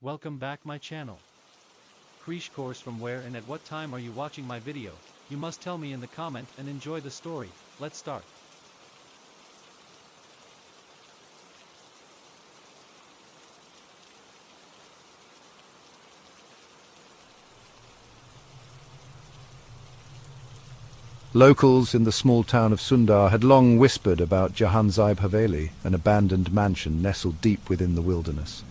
Welcome back my channel. Krish course from where and at what time are you watching my video? You must tell me in the comment and enjoy the story. Let's start. Locals in the small town of Sundar had long whispered about Jahansaib Haveli, an abandoned mansion nestled deep within the wilderness.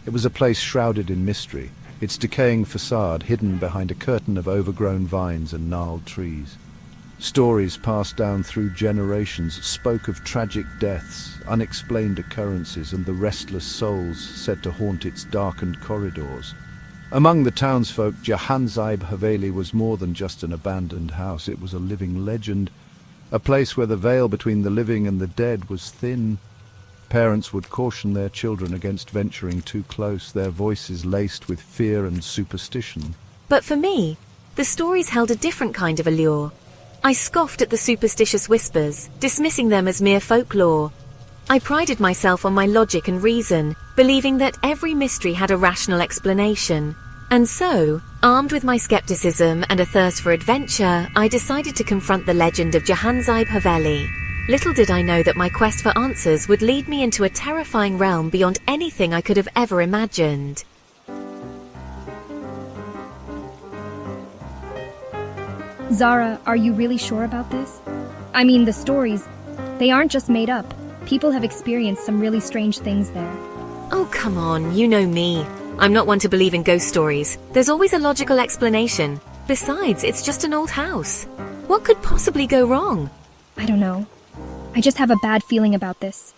It was a place shrouded in mystery, its decaying facade hidden behind a curtain of overgrown vines and gnarled trees. Stories passed down through generations spoke of tragic deaths, unexplained occurrences, and the restless souls said to haunt its darkened corridors. Among the townsfolk, Jahansaib Haveli was more than just an abandoned house. It was a living legend, a place where the veil between the living and the dead was thin. Parents would caution their children against venturing too close, their voices laced with fear and superstition. But for me, the stories held a different kind of allure. I scoffed at the superstitious whispers, dismissing them as mere folklore. I prided myself on my logic and reason, believing that every mystery had a rational explanation. And so, armed with my skepticism and a thirst for adventure, I decided to confront the legend of Jahansaib Haveli. Little did I know that my quest for answers would lead me into a terrifying realm beyond anything I could have ever imagined. Zara, are you really sure about this? I mean, the stories, they aren't just made up. People have experienced some really strange things there. Oh, come on, you know me. I'm not one to believe in ghost stories. There's always a logical explanation. Besides, it's just an old house. What could possibly go wrong? I don't know. I just have a bad feeling about this.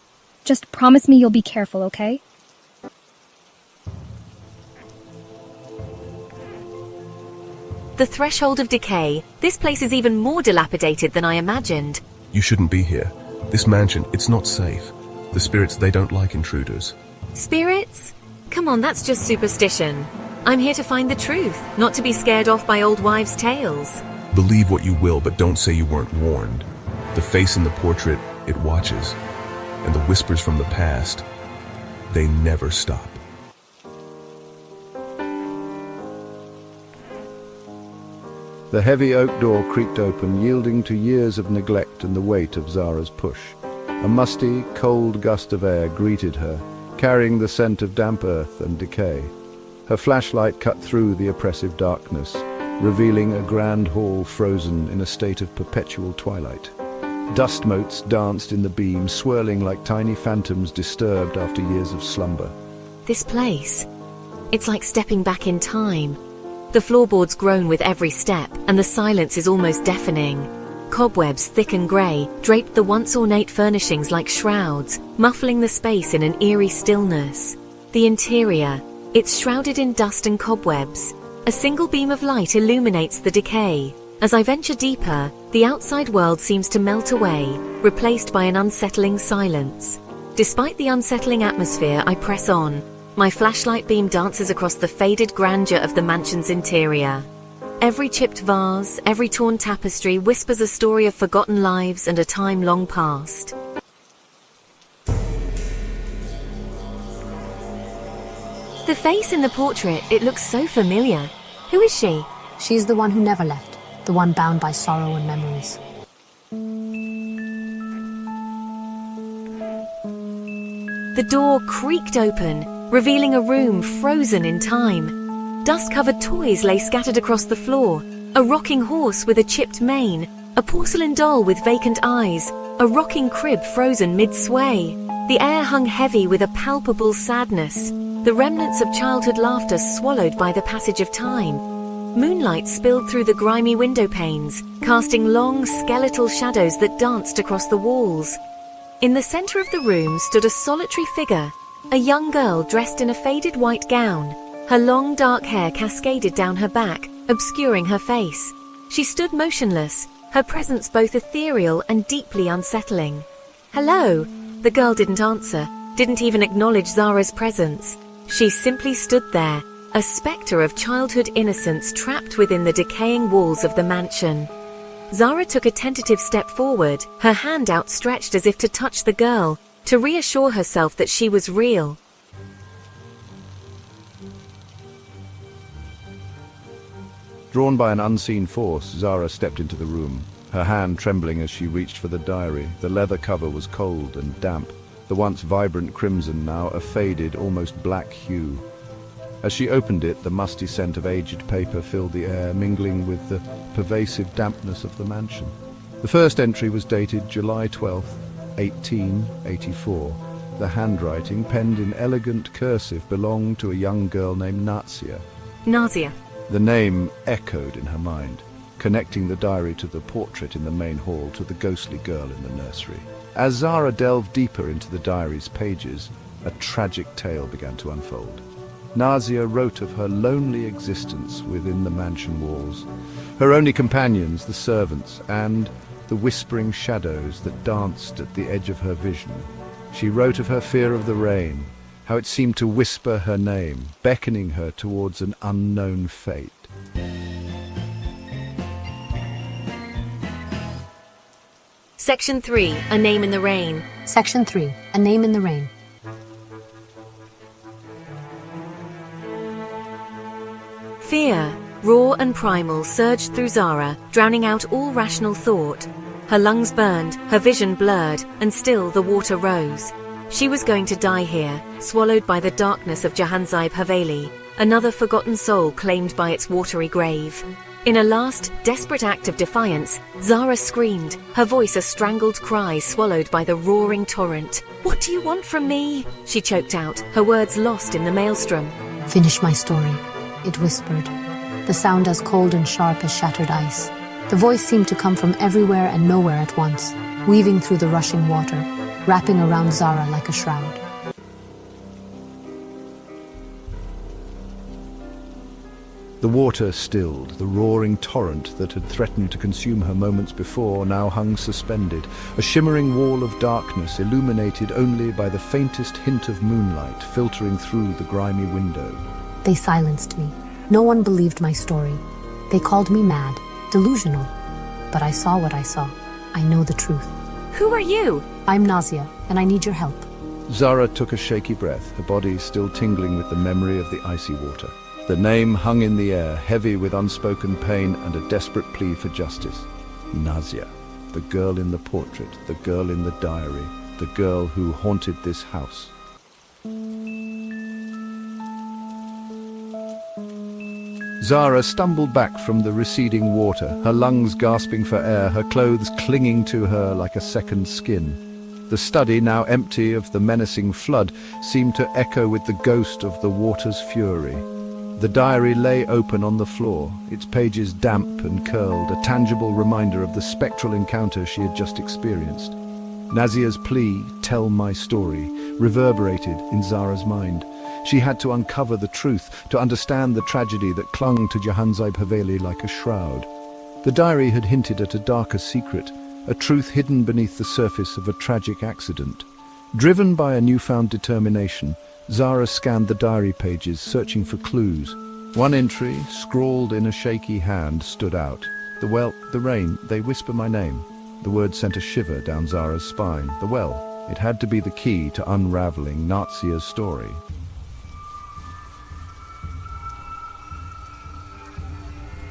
Just promise me you'll be careful, okay? The threshold of decay. This place is even more dilapidated than I imagined. You shouldn't be here. This mansion, it's not safe. The spirits, they don't like intruders. Spirits? Come on, that's just superstition. I'm here to find the truth, not to be scared off by old wives' tales. Believe what you will, but don't say you weren't warned. The face in the portrait, it watches. And the whispers from the past, they never stop. The heavy oak door creaked open, yielding to years of neglect and the weight of Zara's push. A musty, cold gust of air greeted her, carrying the scent of damp earth and decay. Her flashlight cut through the oppressive darkness, revealing a grand hall frozen in a state of perpetual twilight. Dust motes danced in the beam, swirling like tiny phantoms disturbed after years of slumber. This place, it's like stepping back in time. The floorboards groan with every step, and the silence is almost deafening. Cobwebs, thick and grey, draped the once ornate furnishings like shrouds, muffling the space in an eerie stillness. The interior, it's shrouded in dust and cobwebs. A single beam of light illuminates the decay. As I venture deeper, the outside world seems to melt away, replaced by an unsettling silence. Despite the unsettling atmosphere, I press on. My flashlight beam dances across the faded grandeur of the mansion's interior. Every chipped vase, every torn tapestry whispers a story of forgotten lives and a time long past. The face in the portrait, it looks so familiar. Who is she? She's the one who never left, the one bound by sorrow and memories. The door creaked open, revealing a room frozen in time. Dust-covered toys lay scattered across the floor, a rocking horse with a chipped mane, a porcelain doll with vacant eyes, a rocking crib frozen mid-sway. The air hung heavy with a palpable sadness, the remnants of childhood laughter swallowed by the passage of time. Moonlight spilled through the grimy window panes, casting long skeletal shadows that danced across the walls. In the center of the room stood a solitary figure, a young girl dressed in a faded white gown. Her long dark hair cascaded down her back, obscuring her face. She stood motionless, her presence both ethereal and deeply unsettling. "Hello?" The girl didn't answer, didn't even acknowledge Zara's presence. She simply stood there, a spectre of childhood innocence trapped within the decaying walls of the mansion. Zara took a tentative step forward, her hand outstretched as if to touch the girl, to reassure herself that she was real. Drawn by an unseen force, Zara stepped into the room, her hand trembling as she reached for the diary. The leather cover was cold and damp, the once vibrant crimson now a faded, almost black hue. As she opened it, the musty scent of aged paper filled the air, mingling with the pervasive dampness of the mansion. The first entry was dated July 12th, 1884. The handwriting, penned in elegant cursive, belonged to a young girl named Nazia. Nazia. The name echoed in her mind, connecting the diary to the portrait in the main hall to the ghostly girl in the nursery. As Zara delved deeper into the diary's pages, a tragic tale began to unfold. Nazia wrote of her lonely existence within the mansion walls, her only companions, the servants, and the whispering shadows that danced at the edge of her vision. She wrote of her fear of the rain, how it seemed to whisper her name, beckoning her towards an unknown fate. Section 3. A Name in the Rain. Section 3. A Name in the Rain. Fear, raw and primal, surged through Zara, drowning out all rational thought. Her lungs burned, her vision blurred, and still the water rose. She was going to die here, swallowed by the darkness of Jahanzib Haveli, another forgotten soul claimed by its watery grave. In a last, desperate act of defiance, Zara screamed, her voice a strangled cry swallowed by the roaring torrent. "What do you want from me?" she choked out, her words lost in the maelstrom. Finish my story, it whispered, the sound as cold and sharp as shattered ice. The voice seemed to come from everywhere and nowhere at once, weaving through the rushing water, wrapping around Zara like a shroud. The water stilled. The roaring torrent that had threatened to consume her moments before now hung suspended, a shimmering wall of darkness illuminated only by the faintest hint of moonlight filtering through the grimy window. They silenced me. No one believed my story. They called me mad, delusional. But I saw what I saw. I know the truth. Who are you? I'm Nazia, and I need your help. Zara took a shaky breath, her body still tingling with the memory of the icy water. The name hung in the air, heavy with unspoken pain and a desperate plea for justice. Nazia, the girl in the portrait, the girl in the diary, the girl who haunted this house. Zara stumbled back from the receding water, her lungs gasping for air, her clothes clinging to her like a second skin. The study, now empty of the menacing flood, seemed to echo with the ghost of the water's fury. The diary lay open on the floor, its pages damp and curled, a tangible reminder of the spectral encounter she had just experienced. Nazia's plea, "Tell my story," reverberated in Zara's mind. She had to uncover the truth, to understand the tragedy that clung to Jahanzib Haveli like a shroud. The diary had hinted at a darker secret, a truth hidden beneath the surface of a tragic accident. Driven by a newfound determination, Zara scanned the diary pages, searching for clues. One entry, scrawled in a shaky hand, stood out. "The well, the rain, they whisper my name." The word sent a shiver down Zara's spine. The well. It had to be the key to unraveling Nazia's story.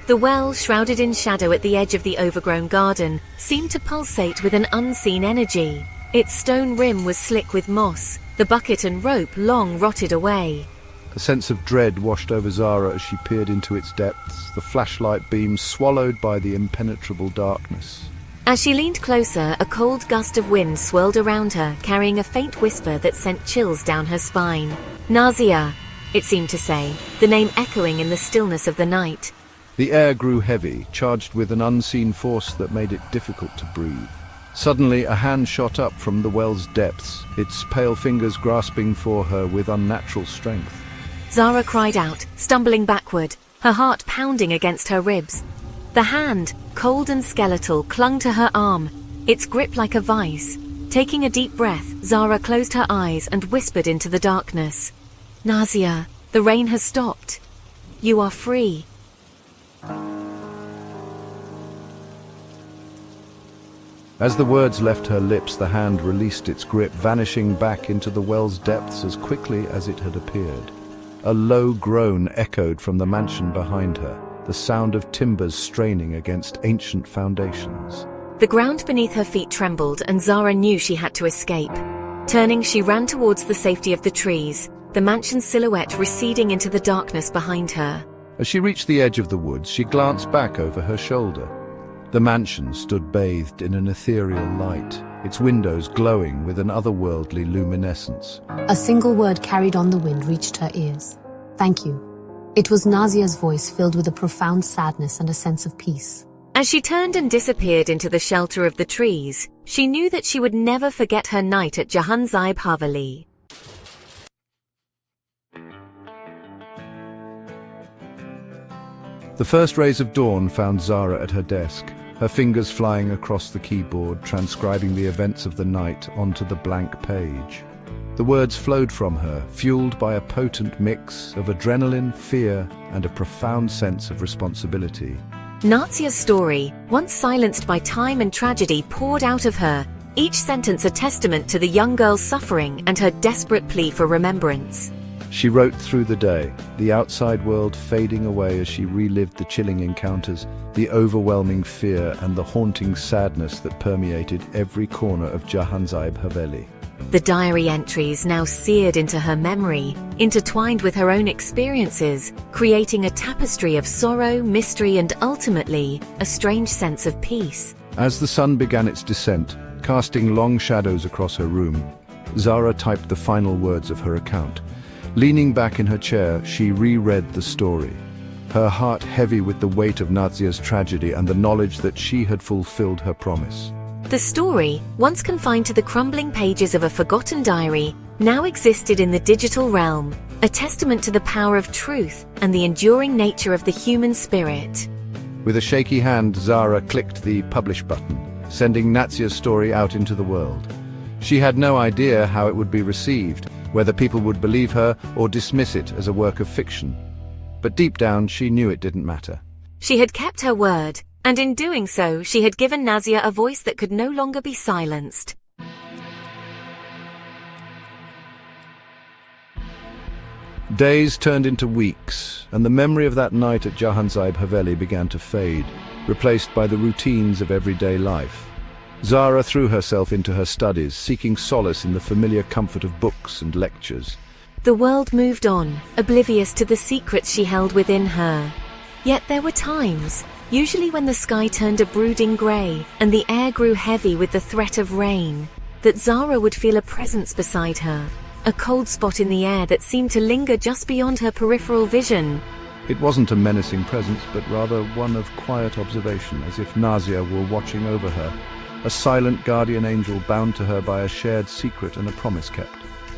The well, shrouded in shadow at the edge of the overgrown garden, seemed to pulsate with an unseen energy. Its stone rim was slick with moss, the bucket and rope long rotted away. A sense of dread washed over Zara as she peered into its depths, the flashlight beam swallowed by the impenetrable darkness. As she leaned closer, a cold gust of wind swirled around her, carrying a faint whisper that sent chills down her spine. "Nazia," it seemed to say, the name echoing in the stillness of the night. The air grew heavy, charged with an unseen force that made it difficult to breathe. Suddenly, a hand shot up from the well's depths, its pale fingers grasping for her with unnatural strength. Zara cried out, stumbling backward, her heart pounding against her ribs. The hand, cold and skeletal, clung to her arm, its grip like a vice. Taking a deep breath, Zara closed her eyes and whispered into the darkness. "Nazia, the rain has stopped. You are free." As the words left her lips, the hand released its grip, vanishing back into the well's depths as quickly as it had appeared. A low groan echoed from the mansion behind her, the sound of timbers straining against ancient foundations. The ground beneath her feet trembled, and Zara knew she had to escape. Turning, she ran towards the safety of the trees, the mansion's silhouette receding into the darkness behind her. As she reached the edge of the woods, she glanced back over her shoulder. The mansion stood bathed in an ethereal light, its windows glowing with an otherworldly luminescence. A single word carried on the wind reached her ears. "Thank you." It was Nazia's voice, filled with a profound sadness and a sense of peace. As she turned and disappeared into the shelter of the trees, she knew that she would never forget her night at Jahanzib Haveli. The first rays of dawn found Zara at her desk, her fingers flying across the keyboard, transcribing the events of the night onto the blank page. The words flowed from her, fueled by a potent mix of adrenaline, fear, and a profound sense of responsibility. Nazia's story, once silenced by time and tragedy, poured out of her, each sentence a testament to the young girl's suffering and her desperate plea for remembrance. She wrote through the day, the outside world fading away as she relived the chilling encounters, the overwhelming fear and the haunting sadness that permeated every corner of Jahanzib Haveli. The diary entries, now seared into her memory, intertwined with her own experiences, creating a tapestry of sorrow, mystery, and ultimately, a strange sense of peace. As the sun began its descent, casting long shadows across her room, Zara typed the final words of her account. Leaning back in her chair, she reread the story, her heart heavy with the weight of Nazia's tragedy and the knowledge that she had fulfilled her promise. The story, once confined to the crumbling pages of a forgotten diary, now existed in the digital realm, a testament to the power of truth and the enduring nature of the human spirit. With a shaky hand, Zara clicked the publish button, sending Nazia's story out into the world. She had no idea how it would be received, whether people would believe her or dismiss it as a work of fiction. But deep down, she knew it didn't matter. She had kept her word, and in doing so, she had given Nazia a voice that could no longer be silenced. Days turned into weeks, and the memory of that night at Jahanzib Haveli began to fade, replaced by the routines of everyday life. Zara threw herself into her studies, seeking solace in the familiar comfort of books and lectures. The world moved on, oblivious to the secrets she held within her. Yet there were times, usually when the sky turned a brooding grey and the air grew heavy with the threat of rain, that Zara would feel a presence beside her, a cold spot in the air that seemed to linger just beyond her peripheral vision. It wasn't a menacing presence, but rather one of quiet observation, as if Nazia were watching over her, a silent guardian angel bound to her by a shared secret and a promise kept.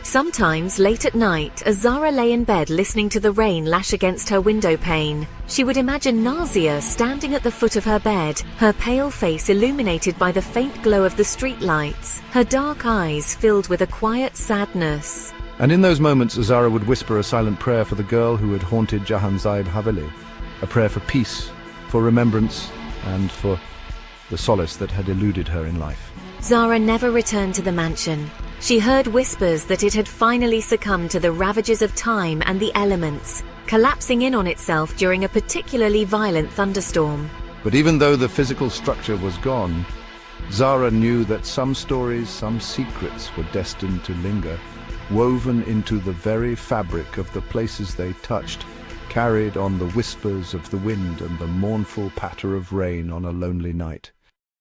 Sometimes, late at night, as Zara lay in bed listening to the rain lash against her window pane, she would imagine Nazia standing at the foot of her bed, her pale face illuminated by the faint glow of the streetlights, her dark eyes filled with a quiet sadness. And in those moments, Zara would whisper a silent prayer for the girl who had haunted Jahanzib Haveli, a prayer for peace, for remembrance, and for the solace that had eluded her in life. Zara never returned to the mansion. She heard whispers that it had finally succumbed to the ravages of time and the elements, collapsing in on itself during a particularly violent thunderstorm. But even though the physical structure was gone, Zara knew that some stories, some secrets were destined to linger, woven into the very fabric of the places they touched, carried on the whispers of the wind and the mournful patter of rain on a lonely night.